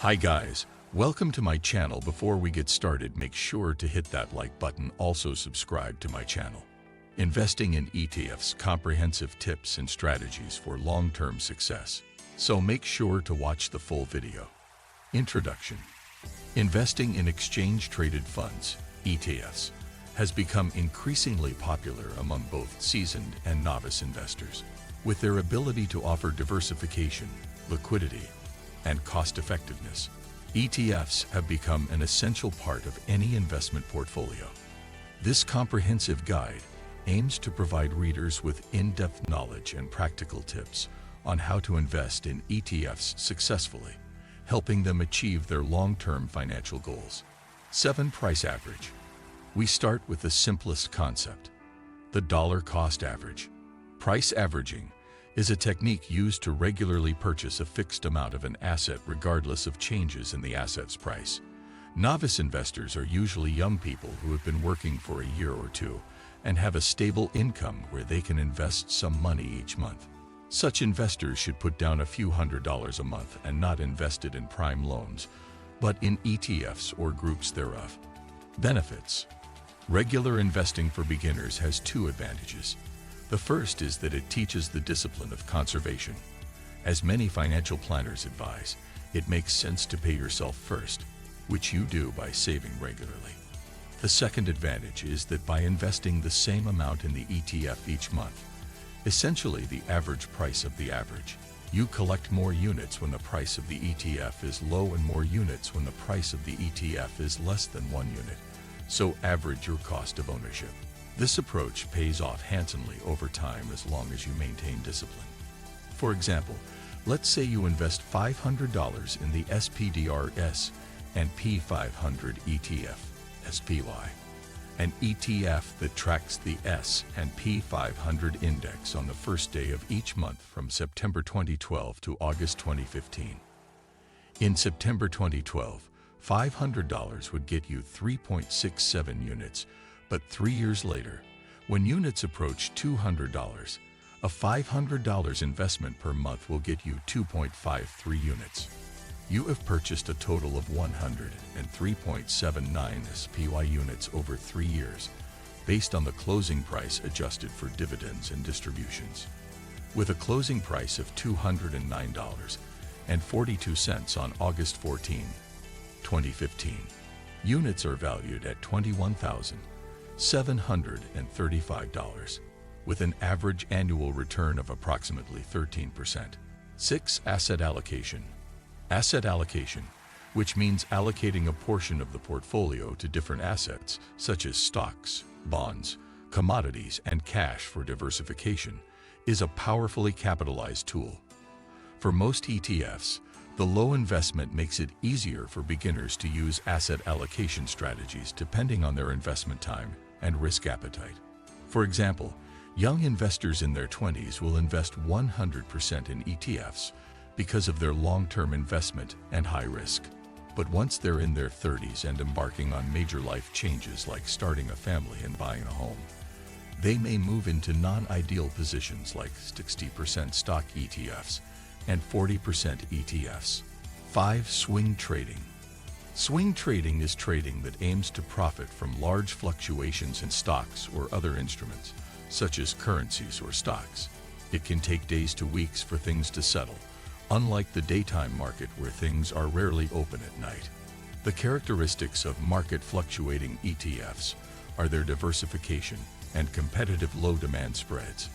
Hi guys, welcome to my channel. Before we get started, make sure to hit that like button. Also subscribe to my channel. Investing in ETFs, comprehensive tips and strategies for long-term success. So make sure to watch the full video. Introduction. Investing in exchange-traded funds, ETFs, has become increasingly popular among both seasoned and novice investors. With their ability to offer diversification, liquidity, and cost-effectiveness, ETFs have become an essential part of any investment portfolio. This comprehensive guide aims to provide readers with in-depth knowledge and practical tips on how to invest in ETFs successfully, helping them achieve their long-term financial goals. 7. Price average. We start with the simplest concept, the dollar cost average. Price averaging is a technique used to regularly purchase a fixed amount of an asset regardless of changes in the asset's price. Novice investors are usually young people who have been working for a year or two and have a stable income where they can invest some money each month. Such investors should put down a few $100s a month and not invest it in prime loans, but in ETFs or groups thereof. Benefits. Regular investing for beginners has two advantages. The first is that it teaches the discipline of conservation. As many financial planners advise, it makes sense to pay yourself first, which you do by saving regularly. The second advantage is that by investing the same amount in the ETF each month, essentially the average price of the average, you collect more units when the price of the ETF is low and more units when the price of the ETF is less than 1 unit. So average your cost of ownership. This approach pays off handsomely over time as long as you maintain discipline. For example, let's say you invest $500 in the SPDR S&P 500 ETF, SPY, an ETF that tracks the S&P 500 index on the first day of each month from September 2012 to August 2015. In September 2012, $500 would get you 3.67 units, but 3 years later, when units approach $200, a $500 investment per month will get you 2.53 units. You have purchased a total of 103.79 SPY units over 3 years, based on the closing price adjusted for dividends and distributions. With a closing price of $209.42 on August 14, 2015, units are valued at $21,735, with an average annual return of approximately 13%. 6. Asset allocation. Asset allocation, which means allocating a portion of the portfolio to different assets, such as stocks, bonds, commodities, and cash for diversification, is a powerfully capitalized tool. For most ETFs, the low investment makes it easier for beginners to use asset allocation strategies depending on their investment time and risk appetite. For example, young investors in their 20s will invest 100% in ETFs because of their long-term investment and high risk. But once they're in their 30s and embarking on major life changes like starting a family and buying a home, they may move into non-ideal positions like 60% stock ETFs and 40% ETFs. 5. Swing trading. Swing trading is trading that aims to profit from large fluctuations in stocks or other instruments, such as currencies or stocks. It can take days to weeks for things to settle, unlike the daytime market where things are rarely open at night. The characteristics of market fluctuating ETFs are their diversification and competitive low demand spreads.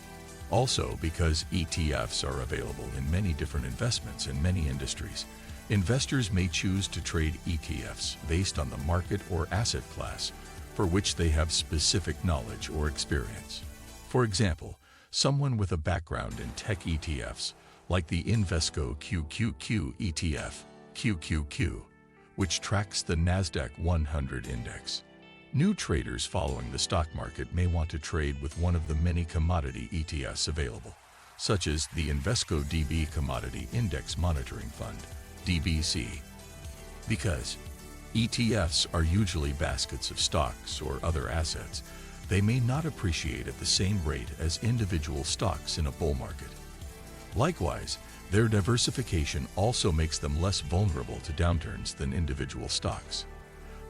Also, because ETFs are available in many different investments in many industries, investors may choose to trade ETFs based on the market or asset class for which they have specific knowledge or experience. For example, someone with a background in tech ETFs, like the Invesco QQQ ETF, QQQ, which tracks the NASDAQ 100 index. New traders following the stock market may want to trade with one of the many commodity ETFs available, such as the Invesco DB Commodity Index Monitoring Fund, DBC. Because ETFs are usually baskets of stocks or other assets, they may not appreciate at the same rate as individual stocks in a bull market. Likewise, Their diversification also makes them less vulnerable to downturns than individual stocks.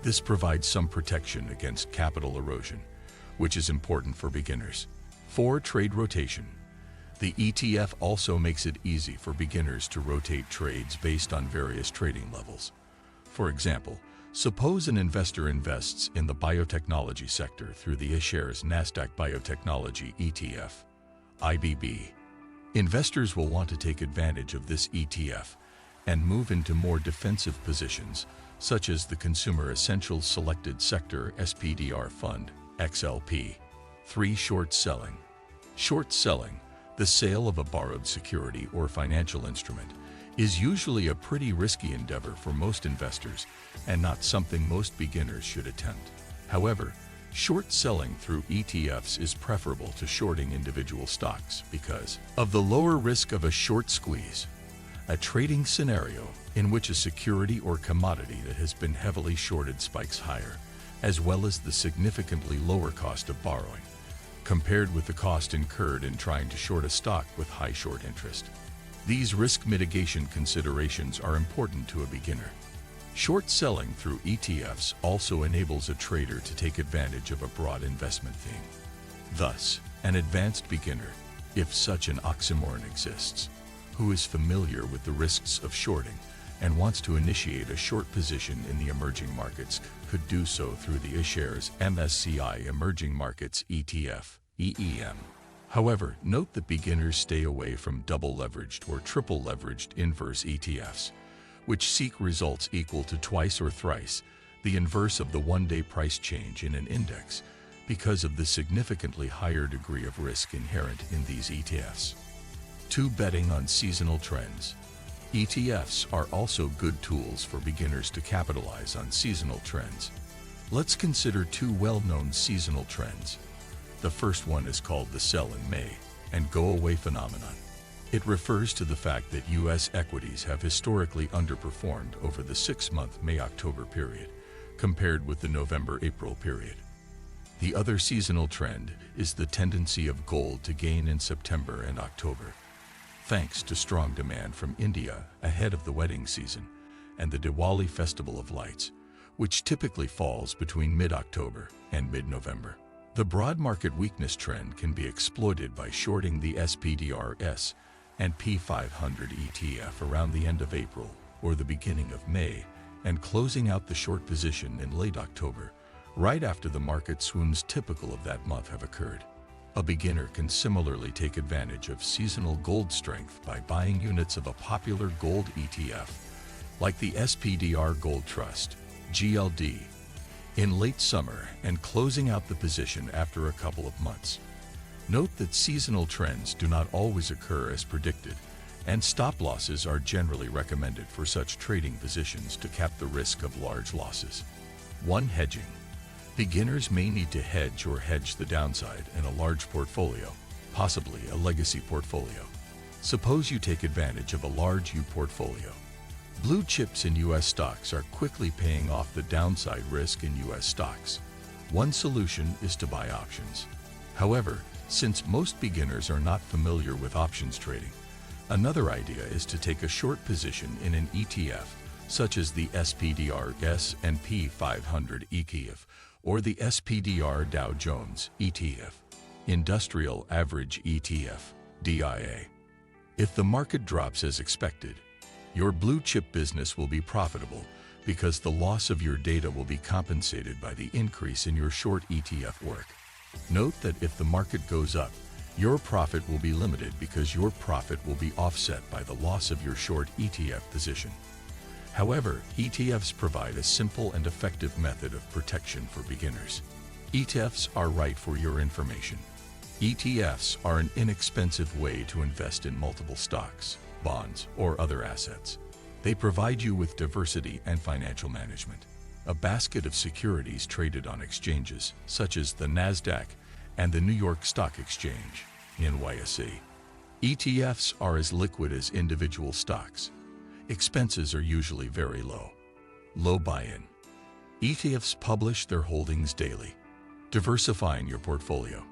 This provides some protection against capital erosion, which is important for beginners. 4. Trade rotation. The ETF also makes it easy for beginners to rotate trades based on various trading levels. For example, suppose an investor invests in the biotechnology sector through the iShares Nasdaq Biotechnology ETF, IBB. Investors will want to take advantage of this ETF and move into more defensive positions, such as the Consumer Essentials Selected Sector SPDR Fund, XLP. 3. Short selling. Short selling, the sale of a borrowed security or financial instrument, is usually a pretty risky endeavor for most investors and not something most beginners should attempt. However, short selling through ETFs is preferable to shorting individual stocks because of the lower risk of a short squeeze, a trading scenario in which a security or commodity that has been heavily shorted spikes higher, as well as the significantly lower cost of borrowing, compared with the cost incurred in trying to short a stock with high short interest. These risk mitigation considerations are important to a beginner. Short selling through ETFs also enables a trader to take advantage of a broad investment theme. Thus, an advanced beginner, if such an oxymoron exists, who is familiar with the risks of shorting and wants to initiate a short position in the emerging markets, could do so through the iShares MSCI Emerging Markets ETF, EEM. However, note that beginners stay away from double-leveraged or triple-leveraged inverse ETFs, which seek results equal to twice or thrice the inverse of the one-day price change in an index because of the significantly higher degree of risk inherent in these ETFs. 2. Betting on seasonal trends. ETFs are also good tools for beginners to capitalize on seasonal trends. Let's consider 2 well-known seasonal trends. The first one is called the sell in May and go away phenomenon. It refers to the fact that U.S. equities have historically underperformed over the 6-month May-October period, compared with the November-April period. The other seasonal trend is the tendency of gold to gain in September and October, thanks to strong demand from India ahead of the wedding season and the Diwali Festival of Lights, which typically falls between mid-October and mid-November. The broad market weakness trend can be exploited by shorting the SPDR and P500 ETF around the end of April or the beginning of May and closing out the short position in late October, right after the market swoons typical of that month have occurred. A beginner can similarly take advantage of seasonal gold strength by buying units of a popular gold ETF, like the SPDR Gold Trust, GLD, in late summer and closing out the position after a couple of months. Note that seasonal trends do not always occur as predicted, and stop losses are generally recommended for such trading positions to cap the risk of large losses. 1. Hedging. Beginners may need to hedge or hedge the downside in a large portfolio, possibly a legacy portfolio. Suppose you take advantage of a large U portfolio. Blue chips in U.S. stocks are quickly paying off the downside risk in U.S. stocks. One solution is to buy options. However, since most beginners are not familiar with options trading, another idea is to take a short position in an ETF, such as the SPDR S&P 500 ETF or the SPDR Dow Jones ETF, Industrial Average ETF, DIA. If the market drops as expected, your blue chip business will be profitable because the loss of your data will be compensated by the increase in your short ETF work. Note that if the market goes up, your profit will be limited because your profit will be offset by the loss of your short ETF position. However, ETFs provide a simple and effective method of protection for beginners. ETFs are right for your information. ETFs are an inexpensive way to invest in multiple stocks, bonds, or other assets. They provide you with diversity and financial management. A basket of securities traded on exchanges, such as the Nasdaq and the New York Stock Exchange, NYSE. ETFs are as liquid as individual stocks. Expenses are usually very low. Low buy-in. ETFs publish their holdings daily. Diversifying your portfolio.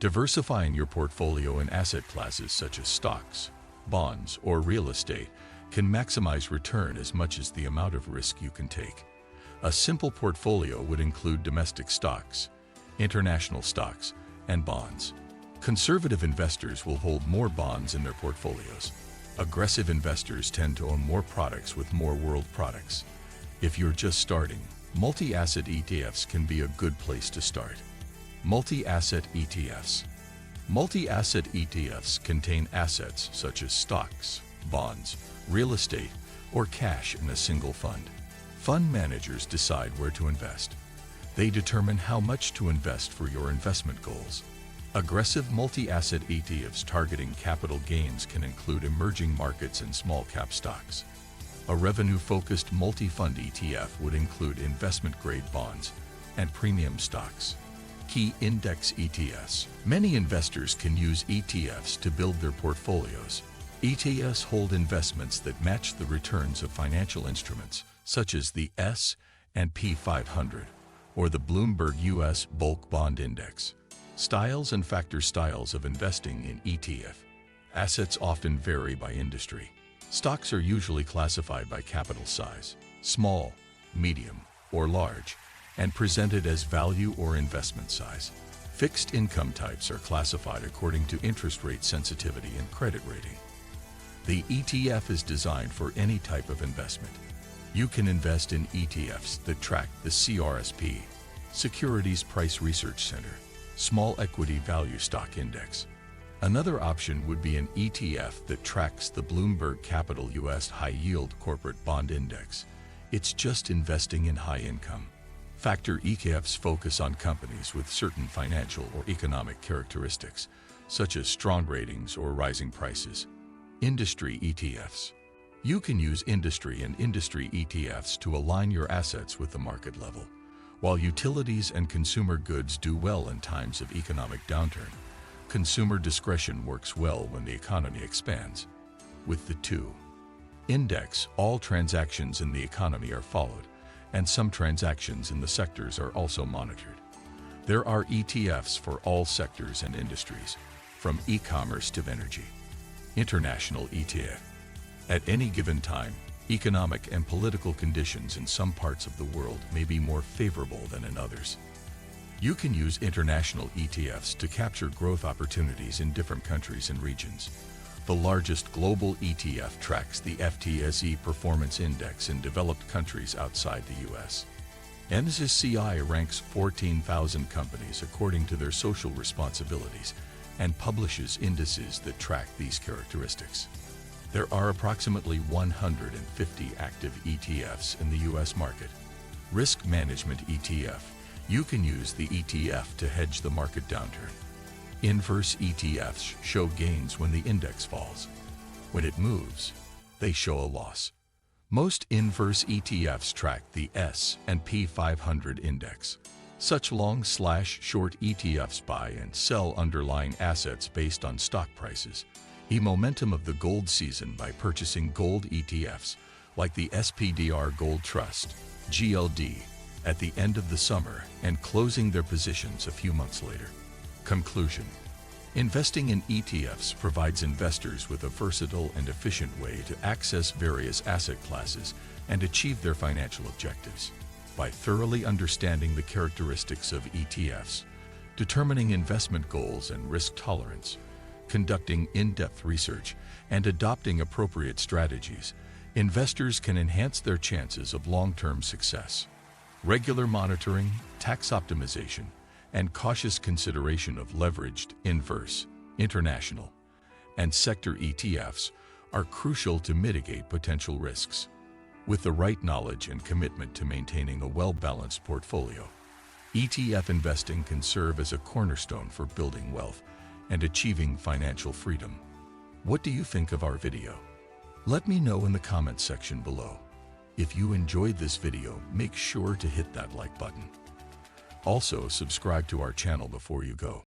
Diversifying your portfolio in asset classes such as stocks, bonds, or real estate can maximize return as much as the amount of risk you can take. A simple portfolio would include domestic stocks, international stocks, and bonds. Conservative investors will hold more bonds in their portfolios. Aggressive investors tend to own more products with more world products. If you're just starting, multi-asset ETFs can be a good place to start. Multi-asset ETFs. Multi-asset ETFs contain assets such as stocks, bonds, real estate, or cash in a single fund. Fund managers decide where to invest. They determine how much to invest for your investment goals. Aggressive multi-asset ETFs targeting capital gains can include emerging markets and small-cap stocks. A revenue-focused multi-fund ETF would include investment-grade bonds and premium stocks. Key index ETFs. Many investors can use ETFs to build their portfolios. ETFs hold investments that match the returns of financial instruments, such as the S&P 500 or the Bloomberg U.S. Bulk Bond Index. Styles and styles of investing in ETF. Assets often vary by industry. Stocks are usually classified by capital size, small, medium, or large, and presented as value or investment size. Fixed income types are classified according to interest rate sensitivity and credit rating. The ETF is designed for any type of investment. You can invest in ETFs that track the CRSP, Securities Price Research Center, Small Equity Value Stock Index. Another option would be an ETF that tracks the Bloomberg Capital U.S. High Yield Corporate Bond Index. It's just investing in high income. Factor ETFs focus on companies with certain financial or economic characteristics, such as strong ratings or rising prices. Industry ETFs. You can use industry and industry ETFs to align your assets with the market level. While utilities and consumer goods do well in times of economic downturn, consumer discretion works well when the economy expands. With the two index, all transactions in the economy are followed, and some transactions in the sectors are also monitored. There are ETFs for all sectors and industries, from e-commerce to energy. International ETF. At any given time, economic and political conditions in some parts of the world may be more favorable than in others. You can use international ETFs to capture growth opportunities in different countries and regions. The largest global ETF tracks the FTSE Performance Index in developed countries outside the U.S. MSCI ranks 14,000 companies according to their social responsibilities and publishes indices that track these characteristics. There are approximately 150 active ETFs in the U.S. market. Risk Management ETF. You can use the ETF to hedge the market downturn. Inverse ETFs show gains when the index falls. When it moves, they show a loss. Most inverse ETFs track the S&P 500 index. Such long/short ETFs buy and sell underlying assets based on stock prices. The momentum of the gold season by purchasing gold ETFs, like the SPDR Gold Trust, GLD, at the end of the summer and closing their positions a few months later. Conclusion. Investing in ETFs provides investors with a versatile and efficient way to access various asset classes and achieve their financial objectives. By thoroughly understanding the characteristics of ETFs, determining investment goals and risk tolerance, conducting in-depth research, and adopting appropriate strategies, investors can enhance their chances of long-term success. Regular monitoring, tax optimization, and cautious consideration of leveraged, inverse, international, and sector ETFs are crucial to mitigate potential risks. With the right knowledge and commitment to maintaining a well-balanced portfolio, ETF investing can serve as a cornerstone for building wealth and achieving financial freedom. What do you think of our video? Let me know in the comments section below. If you enjoyed this video, make sure to hit that like button. Also, subscribe to our channel before you go.